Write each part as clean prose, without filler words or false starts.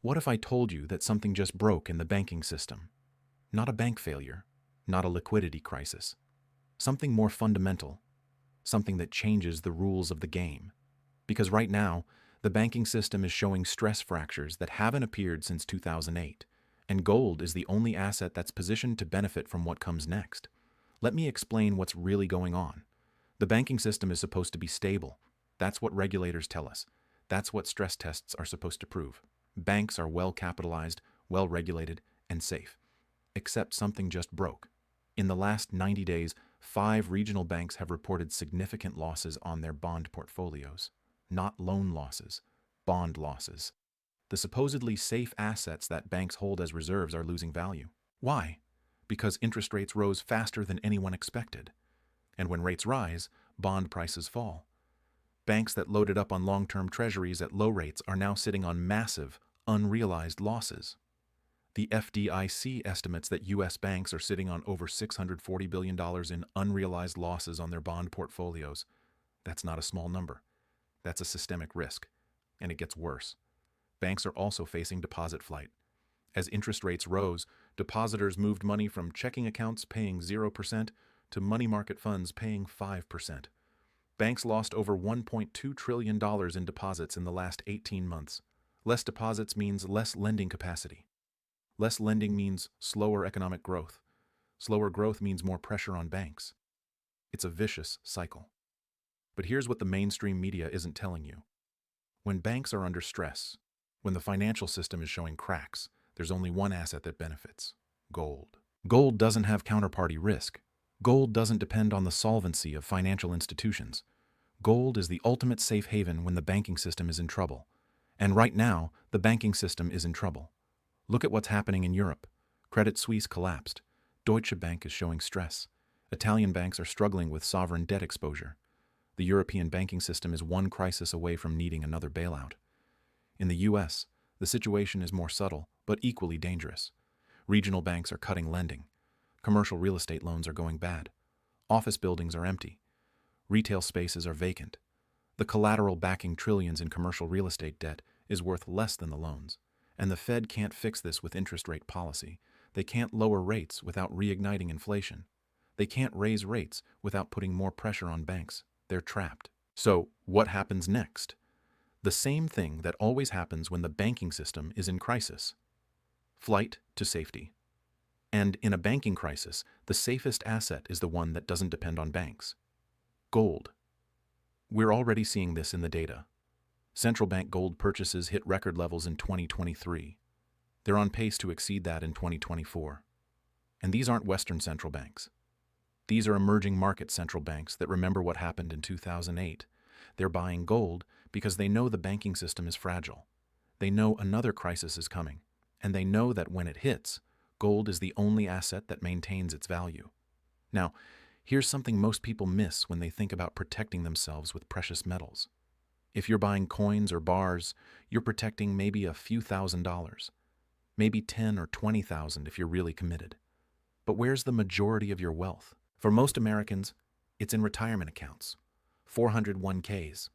What if I told you that something just broke in the banking system? Not a bank failure, not a liquidity crisis. Something more fundamental, something that changes the rules of the game. Because right now, the banking system is showing stress fractures that haven't appeared since 2008, and gold is the only asset that's positioned to benefit from what comes next. Let me explain what's really going on. The banking system is supposed to be stable. That's what regulators tell us. That's what stress tests are supposed to prove. Banks are well capitalized, well regulated, and safe. Except something just broke. In the last 90 days, 5 regional banks have reported significant losses on their bond portfolios. Not loan losses, bond losses. The supposedly safe assets that banks hold as reserves are losing value. Why? Because interest rates rose faster than anyone expected. And when rates rise, bond prices fall. Banks that loaded up on long-term treasuries at low rates are now sitting on massive, unrealized losses. The FDIC estimates that U.S. banks are sitting on over $640 billion in unrealized losses on their bond portfolios. That's not a small number. That's a systemic risk. And it gets worse. Banks are also facing deposit flight. As interest rates rose, depositors moved money from checking accounts paying 0% to money market funds paying 5%. Banks lost over $1.2 trillion in deposits in the last 18 months. Less deposits means less lending capacity. Less lending means slower economic growth. Slower growth means more pressure on banks. It's a vicious cycle. But here's what the mainstream media isn't telling you. When banks are under stress, when the financial system is showing cracks, there's only one asset that benefits: gold. Gold doesn't have counterparty risk. Gold doesn't depend on the solvency of financial institutions. Gold is the ultimate safe haven when the banking system is in trouble. And right now, the banking system is in trouble. Look at what's happening in Europe. Credit Suisse collapsed. Deutsche Bank is showing stress. Italian banks are struggling with sovereign debt exposure. The European banking system is one crisis away from needing another bailout. In the U.S., the situation is more subtle, but equally dangerous. Regional banks are cutting lending. Commercial real estate loans are going bad. Office buildings are empty. Retail spaces are vacant. The collateral backing trillions in commercial real estate debt is worth less than the loans. And the Fed can't fix this with interest rate policy. They can't lower rates without reigniting inflation. They can't raise rates without putting more pressure on banks. They're trapped. So, what happens next? The same thing that always happens when the banking system is in crisis. Flight to safety. And in a banking crisis, the safest asset is the one that doesn't depend on banks. Gold. We're already seeing this in the data. Central bank gold purchases hit record levels in 2023. They're on pace to exceed that in 2024. And these aren't Western central banks. These are emerging market central banks that remember what happened in 2008. They're buying gold because they know the banking system is fragile. They know another crisis is coming, and they know that when it hits, gold is the only asset that maintains its value. Now, here's something most people miss when they think about protecting themselves with precious metals. If you're buying coins or bars, you're protecting maybe a few $1,000s, maybe 10 or 20,000 if you're really committed. But where's the majority of your wealth? For most Americans, it's in retirement accounts, 401ks,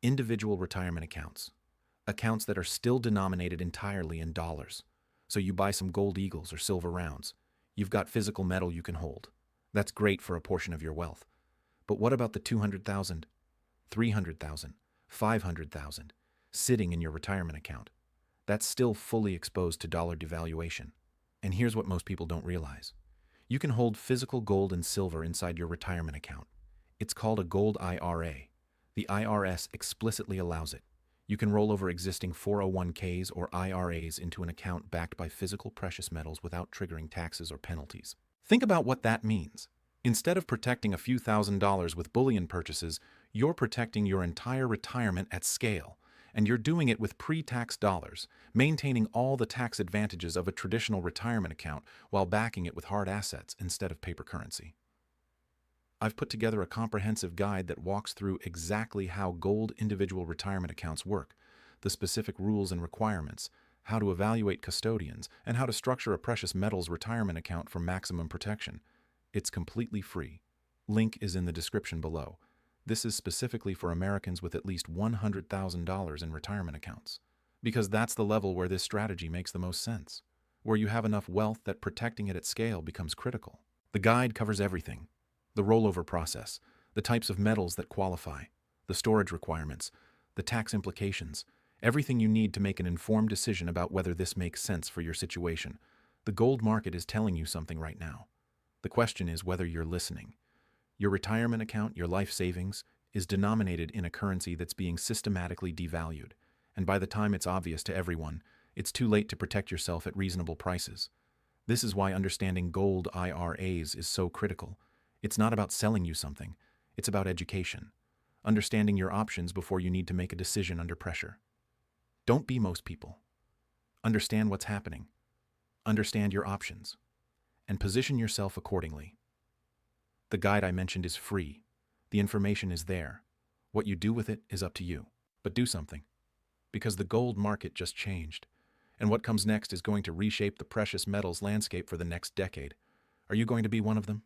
individual retirement accounts that are still denominated entirely in dollars. So you buy some gold eagles or silver rounds. You've got physical metal you can hold. That's great for a portion of your wealth. But what about the 200,000, 300,000, 500,000 sitting in your retirement account? That's still fully exposed to dollar devaluation. And here's what most people don't realize. You can hold physical gold and silver inside your retirement account. It's called a gold IRA. The IRS explicitly allows it. You can roll over existing 401ks or IRAs into an account backed by physical precious metals without triggering taxes or penalties. Think about what that means. Instead of protecting a few $1,000s with bullion purchases, you're protecting your entire retirement at scale. And you're doing it with pre-tax dollars, maintaining all the tax advantages of a traditional retirement account while backing it with hard assets instead of paper currency. I've put together a comprehensive guide that walks through exactly how gold individual retirement accounts work, the specific rules and requirements, how to evaluate custodians, and how to structure a precious metals retirement account for maximum protection. It's completely free. Link is in the description below. This is specifically for Americans with at least $100,000 in retirement accounts. Because that's the level where this strategy makes the most sense, where you have enough wealth that protecting it at scale becomes critical. The guide covers everything: the rollover process, the types of metals that qualify, the storage requirements, the tax implications, everything you need to make an informed decision about whether this makes sense for your situation. The gold market is telling you something right now. The question is whether you're listening. Your retirement account, your life savings, is denominated in a currency that's being systematically devalued, and by the time it's obvious to everyone, it's too late to protect yourself at reasonable prices. This is why understanding gold IRAs is so critical. It's not about selling you something, it's about education. Understanding your options before you need to make a decision under pressure. Don't be most people. Understand what's happening. Understand your options. And position yourself accordingly. The guide I mentioned is free. The information is there. What you do with it is up to you. But do something. Because the gold market just changed. And what comes next is going to reshape the precious metals landscape for the next decade. Are you going to be one of them?